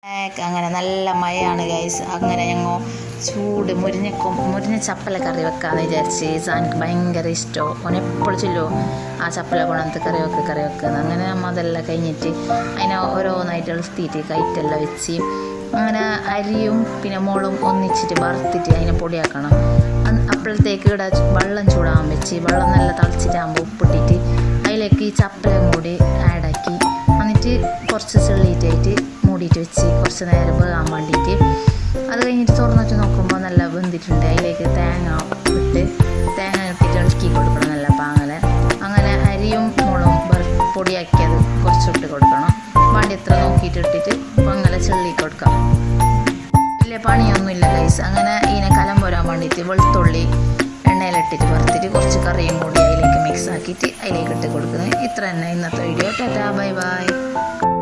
അങ്ങനെ നല്ല മഴയാണ് ഗൈസ്. അങ്ങനെ ഞങ്ങൾ ചൂട് മുരിഞ്ഞ ചപ്പല കറി വെക്കാമെന്ന് വിചാരിച്ച്. എനിക്ക് ഭയങ്കര ഇഷ്ടമോ ഓൻ എപ്പോഴും ചൊല്ലോ ആ ചപ്പല കൊണ്ടത്ത് കറി വെക്കുന്നത്. അങ്ങനെ നമ്മൾ അതെല്ലാം കഴിഞ്ഞിട്ട് അതിനെ ഓരോന്നായിട്ട് എളുത്തിയിട്ട് കയറ്റെല്ലാം വെച്ച് അങ്ങനെ അരിയും പിന്നെ മുളകും ഒന്നിച്ചിട്ട് വറുത്തിട്ട് അതിനെ പൊടിയാക്കണം. അപ്പോഴത്തേക്ക് ഇവിടെ വെള്ളം ചൂടാകാൻ വെച്ച് വെള്ളം നല്ല തിളച്ചിട്ടാകുമ്പോൾ ഉപ്പിട്ടിട്ട് അതിലേക്ക് ഈ ചപ്പലയും കൂടി ആഡാക്കി എന്നിട്ട് കുറച്ച് ചെള്ളിയിട്ടായിട്ട് മൂടിയിട്ട് വെച്ച് കുറച്ച് നേരം വേകാൻ വേണ്ടിയിട്ട്. അത് കഴിഞ്ഞിട്ട് തുറന്നിട്ട് നോക്കുമ്പോൾ നല്ല വെന്തിട്ടുണ്ട്. അതിലേക്ക് തേങ്ങ ഇട്ടിട്ട് ഇളക്കി കൊടുക്കണം നല്ല പാങ്ങലെ. അങ്ങനെ അരിയും മുളകും പൊടിയാക്കിയത് കുറച്ചിട്ട് കൊടുക്കണം. വേണ്ടി എത്ര നോക്കിയിട്ട് ഇട്ടിട്ട് അങ്ങനെ ചെള്ളി കൊടുക്കാം. വലിയ പണിയൊന്നുമില്ല ഗൈസ്. അങ്ങനെ ഇതിനെ കലം പോരാൻ വേണ്ടിയിട്ട് വെളുത്തുള്ളി എണ്ണയിലിട്ടിട്ട് വറുത്തിട്ട് കുറച്ച് കറിയും കൂടി അതിലേക്ക് മിക്സ് ആക്കിയിട്ട് അതിലേക്ക് ഇട്ട് കൊടുക്കുന്നത്. ഇത്ര തന്നെ ഇന്നത്തെ വീഡിയോ. Tata bye bye.